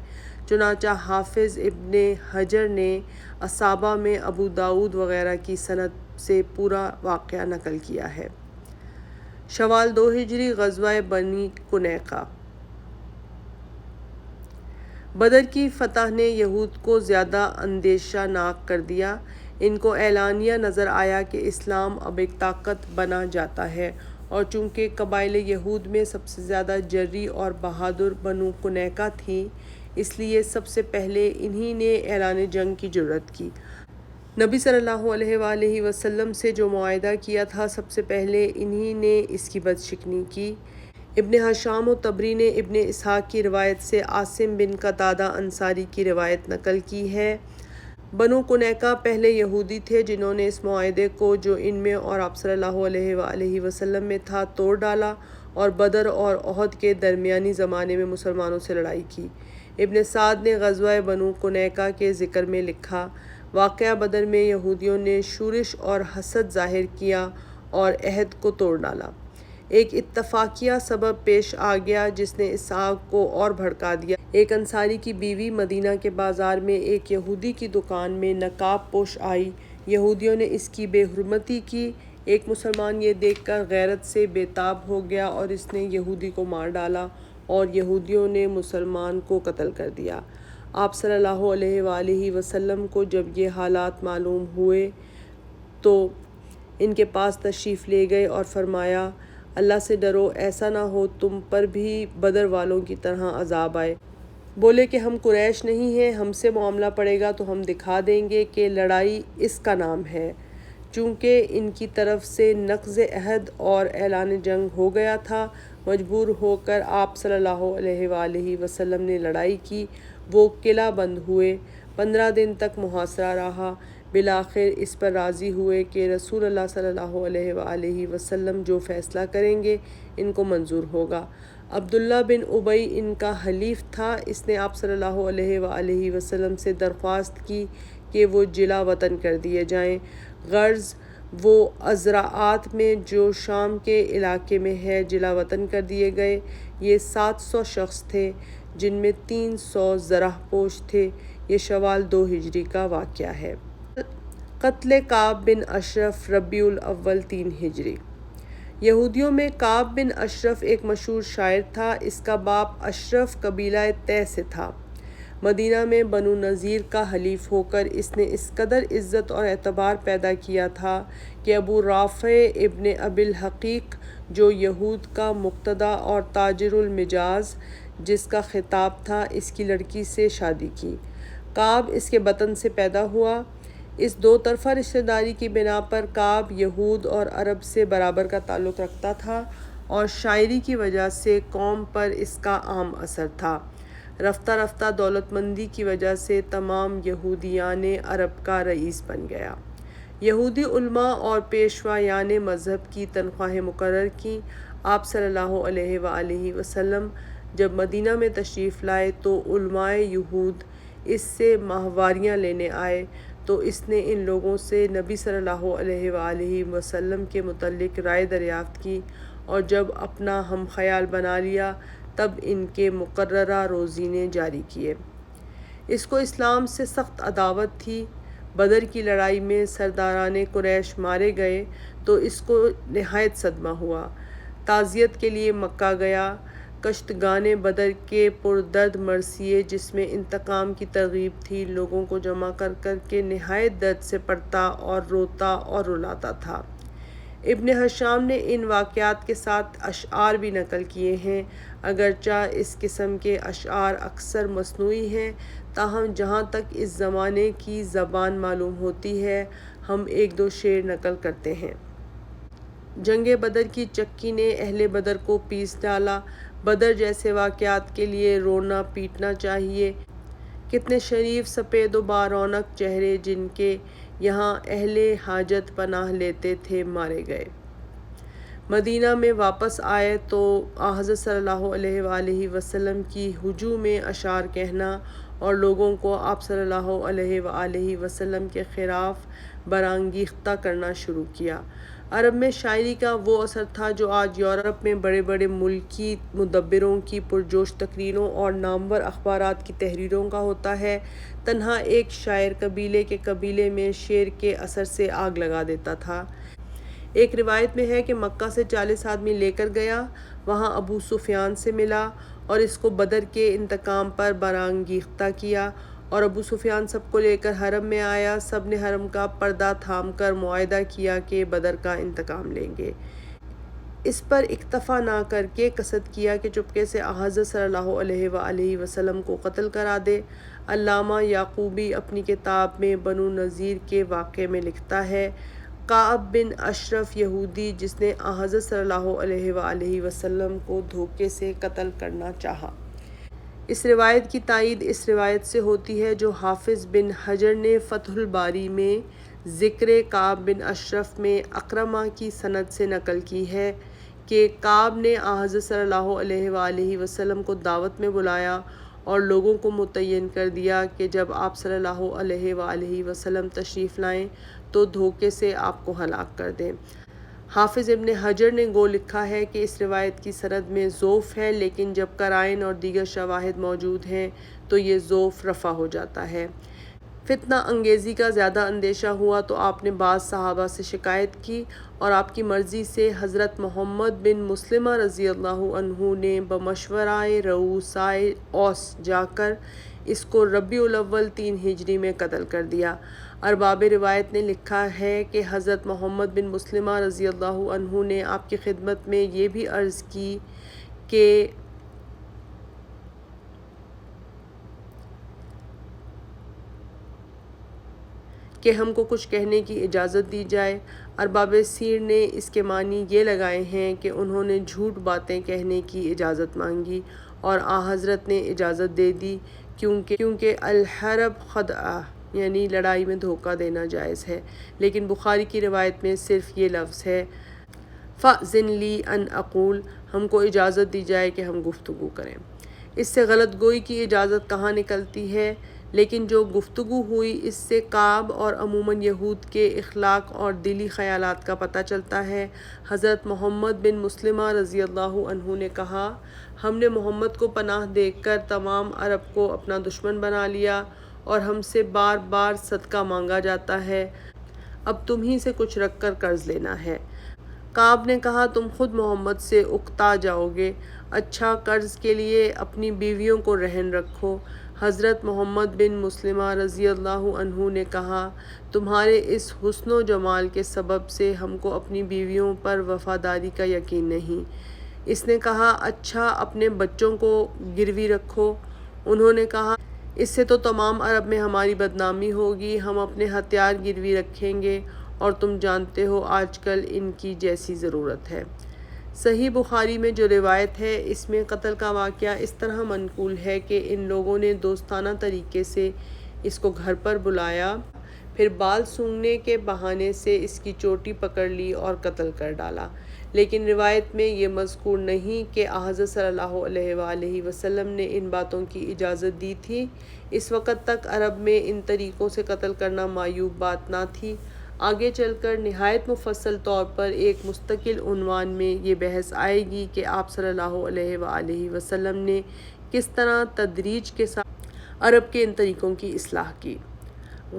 چنانچہ حافظ ابن حجر نے اصابہ میں ابو داؤد وغیرہ کی سند سے پورا واقعہ نقل کیا ہے۔ شوال 2 ہجری غزوہ بنی قنیقہ۔ بدر کی فتح نے یہود کو زیادہ اندیشہ ناک کر دیا۔ ان کو اعلانیہ نظر آیا کہ اسلام اب ایک طاقت بنا جاتا ہے، اور چونکہ قبائل یہود میں سب سے زیادہ جرئی اور بہادر بنو قنیقہ تھی، اس لیے سب سے پہلے انہی نے اعلان جنگ کی جرأت کی۔ نبی صلی اللہ علیہ وآلہ وسلم سے جو معاہدہ کیا تھا، سب سے پہلے انہی نے اس کی بدشکنی کی۔ ابن ہشام و طبری نے ابن اسحاق کی روایت سے عاصم بن قتادہ انصاری کی روایت نقل کی ہے۔ بنو قنیقہ پہلے یہودی تھے جنہوں نے اس معاہدے کو جو ان میں اور آپ صلی اللہ علیہ وآلہ وسلم میں تھا توڑ ڈالا، اور بدر اور احد کے درمیانی زمانے میں مسلمانوں سے لڑائی کی۔ ابن سعد نے غزوہ بنو قنیقہ کے ذکر میں لکھا، واقعہ بدر میں یہودیوں نے شورش اور حسد ظاہر کیا اور عہد کو توڑ ڈالا۔ ایک اتفاقیہ سبب پیش آ گیا جس نے اس آگ کو اور بھڑکا دیا۔ ایک انصاری کی بیوی مدینہ کے بازار میں ایک یہودی کی دکان میں نقاب پوش آئی۔ یہودیوں نے اس کی بے حرمتی کی۔ ایک مسلمان یہ دیکھ کر غیرت سے بے تاب ہو گیا اور اس نے یہودی کو مار ڈالا، اور یہودیوں نے مسلمان کو قتل کر دیا۔ آپ صلی اللہ علیہ وآلہ وسلم کو جب یہ حالات معلوم ہوئے تو ان کے پاس تشریف لے گئے اور فرمایا، اللہ سے ڈرو، ایسا نہ ہو تم پر بھی بدر والوں کی طرح عذاب آئے۔ بولے کہ ہم قریش نہیں ہیں، ہم سے معاملہ پڑے گا تو ہم دکھا دیں گے کہ لڑائی اس کا نام ہے۔ چونکہ ان کی طرف سے نقض عہد اور اعلان جنگ ہو گیا تھا، مجبور ہو کر آپ صلی اللہ علیہ وآلہ وسلم نے لڑائی کی۔ وہ قلعہ بند ہوئے، 15 دن تک محاصرہ رہا۔ بالآخر اس پر راضی ہوئے کہ رسول اللہ صلی اللہ علیہ وآلہ وسلم جو فیصلہ کریں گے ان کو منظور ہوگا۔ عبداللہ بن ابی ان کا حلیف تھا۔ اس نے آپ صلی اللہ علیہ وآلہ وسلم سے درخواست کی کہ وہ جلا وطن کر دیے جائیں۔ غرض وہ ازراعات میں جو شام کے علاقے میں ہے جلا وطن کر دیے گئے۔ یہ 700 شخص تھے جن میں 300 زرہ پوش تھے۔ یہ شوال 2 ہجری کا واقعہ ہے۔ قتل کعب بن اشرف ربیع الاول 3 ہجری۔ یہودیوں میں کعب بن اشرف ایک مشہور شاعر تھا۔ اس کا باپ اشرف قبیلہ طے سے تھا۔ مدینہ میں بنو نذیر کا حلیف ہو کر اس نے اس قدر عزت اور اعتبار پیدا کیا تھا کہ ابو رافع ابن ابی الحقیق جو یہود کا مقتدی اور تاجر المجاز جس کا خطاب تھا، اس کی لڑکی سے شادی کی۔ کعب اس کے بطن سے پیدا ہوا۔ اس دو طرفہ رشتہ داری کی بنا پر کعب یہود اور عرب سے برابر کا تعلق رکھتا تھا، اور شاعری کی وجہ سے قوم پر اس کا عام اثر تھا۔ رفتہ رفتہ دولت مندی کی وجہ سے تمام یہودیان عرب کا رئیس بن گیا۔ یہودی علماء اور پیشوایان مذہب کی تنخواہیں مقرر کیں۔ آپ صلی اللہ علیہ وآلہ وسلم جب مدینہ میں تشریف لائے تو علماء یہود اس سے ماہواریاں لینے آئے، تو اس نے ان لوگوں سے نبی صلی اللہ علیہ وآلہ وسلم کے متعلق رائے دریافت کی، اور جب اپنا ہم خیال بنا لیا تب ان کے مقررہ روزینے جاری کیے۔ اس کو اسلام سے سخت عداوت تھی۔ بدر کی لڑائی میں سرداران قریش مارے گئے تو اس کو نہایت صدمہ ہوا۔ تعزیت کے لیے مکہ گیا۔ کشتگان بدر کے پردرد مرثیے جس میں انتقام کی ترغیب تھی، لوگوں کو جمع کر کر کے نہایت درد سے پڑھتا اور روتا اور رلاتا تھا۔ ابن ہشام نے ان واقعات کے ساتھ اشعار بھی نقل کیے ہیں، اگرچہ اس قسم کے اشعار اکثر مصنوعی ہیں، تاہم جہاں تک اس زمانے کی زبان معلوم ہوتی ہے ہم 1-2 شعر نقل کرتے ہیں۔ جنگ بدر کی چکی نے اہل بدر کو پیس ڈالا۔ بدر جیسے واقعات کے لیے رونا پیٹنا چاہیے۔ کتنے شریف سپید و بارونق چہرے جن کے یہاں اہل حاجت پناہ لیتے تھے مارے گئے۔ مدینہ میں واپس آئے تو حضرت صلی اللہ علیہ وآلہ وسلم کی ہجوم میں اشعار کہنا اور لوگوں کو آپ صلی اللہ علیہ وآلہ وسلم کے خلاف برانگیختہ کرنا شروع کیا۔ عرب میں شاعری کا وہ اثر تھا جو آج یورپ میں بڑے بڑے ملکی مدبروں کی پرجوش تقریروں اور نامور اخبارات کی تحریروں کا ہوتا ہے۔ تنہا ایک شاعر قبیلے میں شعر کے اثر سے آگ لگا دیتا تھا۔ ایک روایت میں ہے کہ مکہ سے 40 آدمی لے کر گیا، وہاں ابو سفیان سے ملا اور اس کو بدر کے انتقام پر برانگیختہ کیا، اور ابو سفیان سب کو لے کر حرم میں آیا۔ سب نے حرم کا پردہ تھام کر معاہدہ کیا کہ بدر کا انتقام لیں گے۔ اس پر اکتفا نہ کر کے قصد کیا کہ چپکے سے حضرت صلی اللہ علیہ وآلہ وسلم کو قتل کرا دے۔ علامہ یعقوبی اپنی کتاب میں بنو نذیر کے واقعے میں لکھتا ہے، کعب بن اشرف یہودی جس نے حضرت صلی اللہ علیہ وآلہ وسلم کو دھوکے سے قتل کرنا چاہا۔ اس روایت کی تائید اس روایت سے ہوتی ہے جو حافظ بن حجر نے فتح الباری میں ذکر کعب بن اشرف میں اکرمہ کی سند سے نقل کی ہے کہ کعب نے حضرت صلی اللہ علیہ وآلہ وسلم کو دعوت میں بلایا اور لوگوں کو متعین کر دیا کہ جب آپ صلی اللہ علیہ وآلہ وسلم تشریف لائیں تو دھوکے سے آپ کو ہلاک کر دیں۔ حافظ ابن حجر نے گو لکھا ہے کہ اس روایت کی سند میں ضعف ہے، لیکن جب قرائن اور دیگر شواہد موجود ہیں تو یہ ضعف رفع ہو جاتا ہے۔ فتنہ انگیزی کا زیادہ اندیشہ ہوا تو آپ نے بعض صحابہ سے شکایت کی اور آپ کی مرضی سے حضرت محمد بن مسلمہ رضی اللہ عنہ نے بمشورہ رؤسائے اوس جا کر اس کو ربیع الاول 3 ہجری میں قتل کر دیا۔ ارباب روایت نے لکھا ہے کہ حضرت محمد بن مسلمہ رضی اللہ عنہ نے آپ کی خدمت میں یہ بھی عرض کی کہ ہم کو کچھ کہنے کی اجازت دی جائے۔ ارباب سیر نے اس کے معنی یہ لگائے ہیں کہ انہوں نے جھوٹ باتیں کہنے کی اجازت مانگی اور حضرت نے اجازت دے دی، کیونکہ الحرب خدعہ یعنی لڑائی میں دھوکہ دینا جائز ہے، لیکن بخاری کی روایت میں صرف یہ لفظ ہے، فَأْذِن لِّي أَنْ أَقُولَ، ہم کو اجازت دی جائے کہ ہم گفتگو کریں۔ اس سے غلط گوئی کی اجازت کہاں نکلتی ہے؟ لیکن جو گفتگو ہوئی اس سے کعب اور عموماً یہود کے اخلاق اور دلی خیالات کا پتہ چلتا ہے۔ حضرت محمد بن مسلمہ رضی اللہ عنہ نے کہا، ہم نے محمد کو پناہ دے کر تمام عرب کو اپنا دشمن بنا لیا اور ہم سے بار بار صدقہ مانگا جاتا ہے، اب تم ہی سے کچھ رکھ کر قرض لینا ہے۔ کعب نے کہا، تم خود محمد سے اکتا جاؤ گے، اچھا قرض کے لیے اپنی بیویوں کو رہن رکھو۔ حضرت محمد بن مسلمہ رضی اللہ عنہ نے کہا، تمہارے اس حسن و جمال کے سبب سے ہم کو اپنی بیویوں پر وفاداری کا یقین نہیں۔ اس نے کہا، اچھا اپنے بچوں کو گروی رکھو۔ انہوں نے کہا، اس سے تو تمام عرب میں ہماری بدنامی ہوگی، ہم اپنے ہتھیار گروی رکھیں گے اور تم جانتے ہو آج کل ان کی جیسی ضرورت ہے۔ صحیح بخاری میں جو روایت ہے اس میں قتل کا واقعہ اس طرح منقول ہے کہ ان لوگوں نے دوستانہ طریقے سے اس کو گھر پر بلایا، پھر بال سونگھنے کے بہانے سے اس کی چوٹی پکڑ لی اور قتل کر ڈالا۔ لیکن روایت میں یہ مذکور نہیں کہ حضرت صلی اللہ علیہ وآلہ وسلم نے ان باتوں کی اجازت دی تھی۔ اس وقت تک عرب میں ان طریقوں سے قتل کرنا معیوب بات نہ تھی۔ آگے چل کر نہایت مفصل طور پر ایک مستقل عنوان میں یہ بحث آئے گی کہ آپ صلی اللہ علیہ وآلہ وسلم نے کس طرح تدریج کے ساتھ عرب کے ان طریقوں کی اصلاح کی۔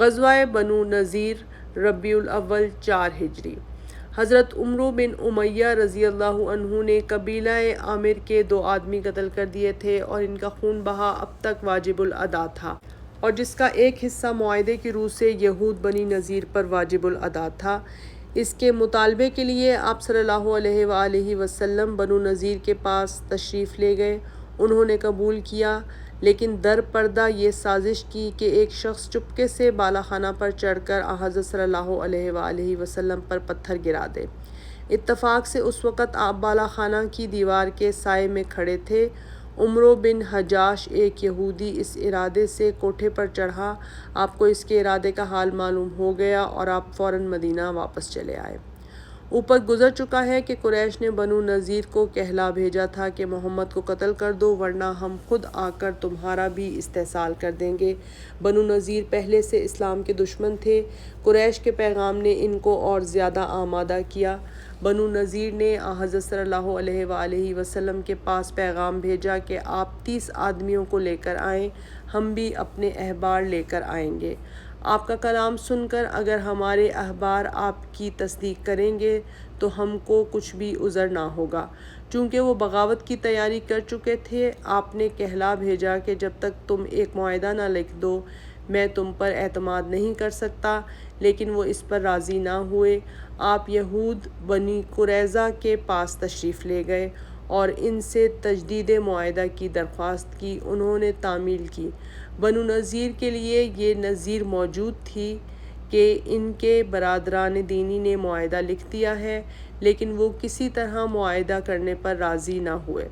غزوہ بنو نذیر ربیع الاول 4 ہجری۔ حضرت عمرو بن امیہ رضی اللہ عنہ نے قبیلہ عامر کے 2 آدمی قتل کر دیے تھے اور ان کا خون بہا اب تک واجب الادا تھا، اور جس کا ایک حصہ معاہدے کی روح سے یہود بنی نذیر پر واجب الادا تھا۔ اس کے مطالبے کے لیے آپ صلی اللہ علیہ وآلہ وسلم بنو نذیر کے پاس تشریف لے گئے۔ انہوں نے قبول کیا، لیکن در پردہ یہ سازش کی کہ ایک شخص چپکے سے بالا خانہ پر چڑھ کر حضرت صلی اللہ علیہ وآلہ وسلم پر پتھر گرا دے۔ اتفاق سے اس وقت آپ بالا خانہ کی دیوار کے سائے میں کھڑے تھے۔ عمرو بن حجاش ایک یہودی اس ارادے سے کوٹھے پر چڑھا، آپ کو اس کے ارادے کا حال معلوم ہو گیا اور آپ فوراً مدینہ واپس چلے آئے۔ اوپر گزر چکا ہے کہ قریش نے بنو نذیر کو کہلا بھیجا تھا کہ محمد کو قتل کر دو ورنہ ہم خود آ کر تمہارا بھی استحصال کر دیں گے۔ بنو نذیر پہلے سے اسلام کے دشمن تھے۔ قریش کے پیغام نے ان کو اور زیادہ آمادہ کیا۔ بنو نذیر نے حضرت صلی اللہ علیہ وآلہ وسلم کے پاس پیغام بھیجا کہ آپ 30 آدمیوں کو لے کر آئیں، ہم بھی اپنے احبار لے کر آئیں گے۔ آپ کا کلام سن کر اگر ہمارے احبار آپ کی تصدیق کریں گے تو ہم کو کچھ بھی عذر نہ ہوگا۔ چونکہ وہ بغاوت کی تیاری کر چکے تھے، آپ نے کہلا بھیجا کہ جب تک تم ایک معاہدہ نہ لکھ دو میں تم پر اعتماد نہیں کر سکتا، لیکن وہ اس پر راضی نہ ہوئے۔ آپ یہود بنی قریظہ کے پاس تشریف لے گئے اور ان سے تجدید معاہدہ کی درخواست کی۔ انہوں نے تعمیل کی۔ بنو نذیر کے لیے یہ نذیر موجود تھی کہ ان کے برادران دینی نے معاہدہ لکھ دیا ہے، لیکن وہ کسی طرح معاہدہ کرنے پر راضی نہ ہوئے۔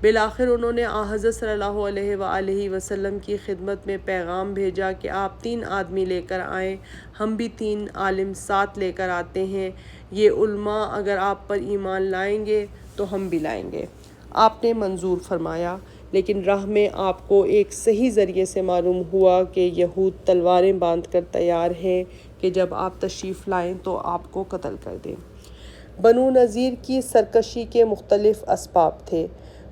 بالآخر انہوں نے حضرت صلی اللہ علیہ وآلہ وسلم کی خدمت میں پیغام بھیجا کہ آپ 3 آدمی لے کر آئیں، ہم بھی 3 عالم ساتھ لے کر آتے ہیں۔ یہ علماء اگر آپ پر ایمان لائیں گے تو ہم بھی لائیں گے۔ آپ نے منظور فرمایا، لیکن راہ میں آپ کو ایک صحیح ذریعے سے معلوم ہوا کہ یہود تلواریں باندھ کر تیار ہیں کہ جب آپ تشریف لائیں تو آپ کو قتل کر دیں۔ بنو نذیر کی سرکشی کے مختلف اسباب تھے۔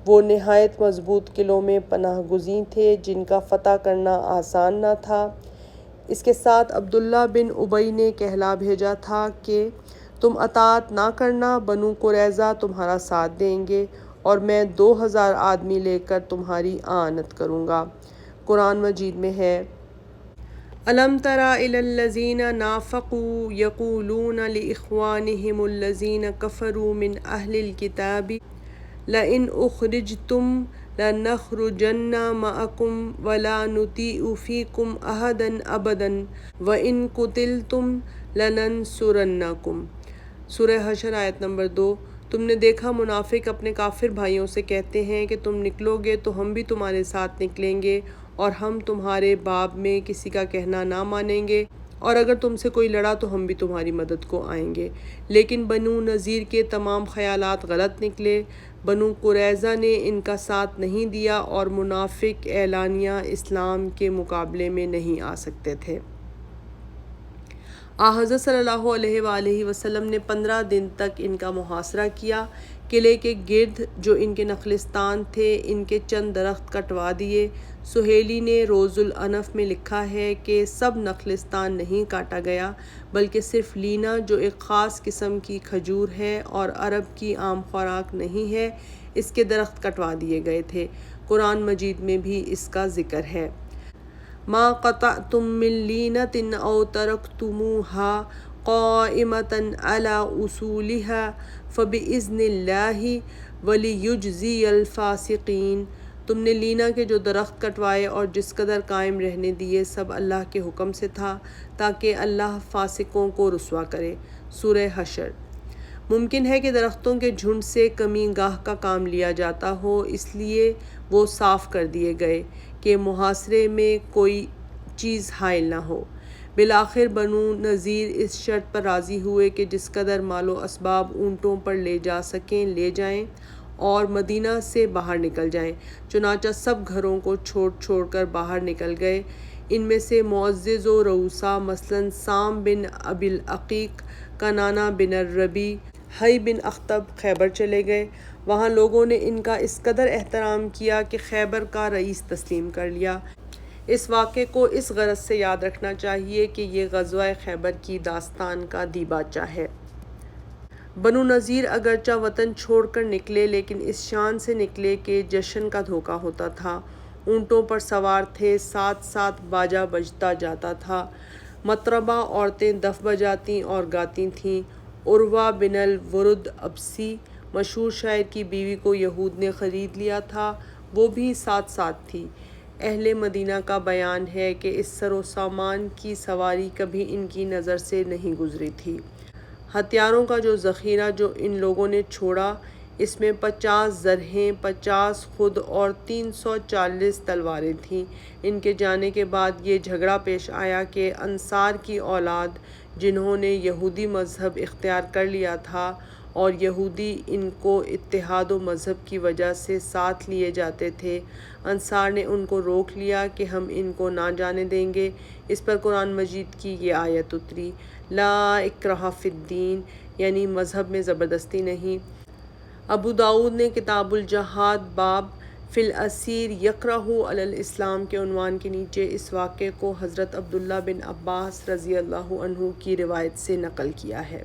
وہ نہایت مضبوط قلعوں میں پناہ گزین تھے جن کا فتح کرنا آسان نہ تھا۔ اس کے ساتھ عبداللہ بن ابی نے کہلا بھیجا تھا کہ تم اطاعت نہ کرنا، بنو قریظہ تمہارا ساتھ دیں گے اور میں 2000 آدمی لے کر تمہاری اعانت کروں گا۔ قرآن مجید میں ہے، أَلَمْ تَرَ إِلَى الَّذِينَ نَافَقُوا يَقُولُونَ لِإِخْوَانِهِمُ الَّذِينَ كَفَرُوا مِنْ أَهْلِ الْكِتَابِ لَئِنْ أُخْرِجْتُمْ لَنَخْرُجَنَّ مَعَكُمْ وَلَا نُطِيعُ فِيكُمْ أَحَدًا أَبَدًا وَإِنْ قُتِلْتُمْ لَنَنْصُرَنَّكُمْ۔ سورہ حشر آیت نمبر 2۔ تم نے دیکھا منافق اپنے کافر بھائیوں سے کہتے ہیں کہ تم نکلو گے تو ہم بھی تمہارے ساتھ نکلیں گے اور ہم تمہارے باب میں کسی کا کہنا نہ مانیں گے، اور اگر تم سے کوئی لڑا تو ہم بھی تمہاری مدد کو آئیں گے۔ لیکن بنو نذیر کے تمام خیالات غلط نکلے۔ بنو قریظہ نے ان کا ساتھ نہیں دیا اور منافق اعلانیہ اسلام کے مقابلے میں نہیں آ سکتے تھے۔ حضرت صلی اللہ علیہ وآلہ وسلم نے 15 دن تک ان کا محاصرہ کیا۔ قلعے کے گرد جو ان کے نخلستان تھے ان کے چند درخت کٹوا دیے۔ سہیلی نے روز الانف میں لکھا ہے کہ سب نخلستان نہیں کاٹا گیا بلکہ صرف لینا جو ایک خاص قسم کی کھجور ہے اور عرب کی عام خوراک نہیں ہے، اس کے درخت کٹوا دیے گئے تھے۔ قرآن مجید میں بھی اس کا ذکر ہے، مَا قَطَعْتُم مِّن لِّینَةٍ أَوْ تَرَکْتُمُوهَا قَائِمَةً عَلَىٰ أُصُولِهَا فَبِإِذْنِ اللَّهِ وَلِيُجْزِيَ الْفَاسِقِينَ۔ تم نے لینا کے جو درخت کٹوائے اور جس قدر قائم رہنے دیے سب اللہ کے حکم سے تھا تاکہ اللہ فاسقوں کو رسوا کرے۔ سورہ حشر۔ ممکن ہے کہ درختوں کے جھنڈ سے کمی گاہ کا کام لیا جاتا ہو، اس لیے وہ صاف کر دیے گئے کہ محاصرے میں کوئی چیز حائل نہ ہو۔ بالآخر بنو نذیر اس شرط پر راضی ہوئے کہ جس قدر مال و اسباب اونٹوں پر لے جا سکیں لے جائیں اور مدینہ سے باہر نکل جائیں۔ چنانچہ سب گھروں کو چھوڑ کر باہر نکل گئے۔ ان میں سے معزز و رؤسا مثلاً سام بن ابی العقیق، کنانہ بن الربیع، حی بن اخطب خیبر چلے گئے۔ وہاں لوگوں نے ان کا اس قدر احترام کیا کہ خیبر کا رئیس تسلیم کر لیا۔ اس واقعے کو اس غرض سے یاد رکھنا چاہیے کہ یہ غزوہ خیبر کی داستان کا دیباچہ ہے۔ بنو نذیر اگرچہ وطن چھوڑ کر نکلے لیکن اس شان سے نکلے کہ جشن کا دھوکہ ہوتا تھا۔ اونٹوں پر سوار تھے، ساتھ ساتھ باجا بجتا جاتا تھا۔ مطربہ عورتیں دف بجاتی اور گاتی تھیں۔ عروہ بن الورد ابسی مشہور شاعر کی بیوی کو یہود نے خرید لیا تھا، وہ بھی ساتھ تھی۔ اہل مدینہ کا بیان ہے کہ اس سر و سامان کی سواری کبھی ان کی نظر سے نہیں گزری تھی۔ ہتھیاروں کا جو ذخیرہ جو ان لوگوں نے چھوڑا اس میں 50 زرہیں، 50 خود اور 340 تلواریں تھیں۔ ان کے جانے کے بعد یہ جھگڑا پیش آیا کہ انصار کی اولاد جنہوں نے یہودی مذہب اختیار کر لیا تھا اور یہودی ان کو اتحاد و مذہب کی وجہ سے ساتھ لیے جاتے تھے، انصار نے ان کو روک لیا کہ ہم ان کو نہ جانے دیں گے۔ اس پر قرآن مجید کی یہ آیت اتری، لا اکراہ فی الدین، یعنی مذہب میں زبردستی نہیں۔ ابو داؤد نے کتاب الجہاد باب فی الاسیر یکرہ علی الاسلام کے عنوان کے نیچے اس واقعے کو حضرت عبداللہ بن عباس رضی اللہ عنہ کی روایت سے نقل کیا ہے۔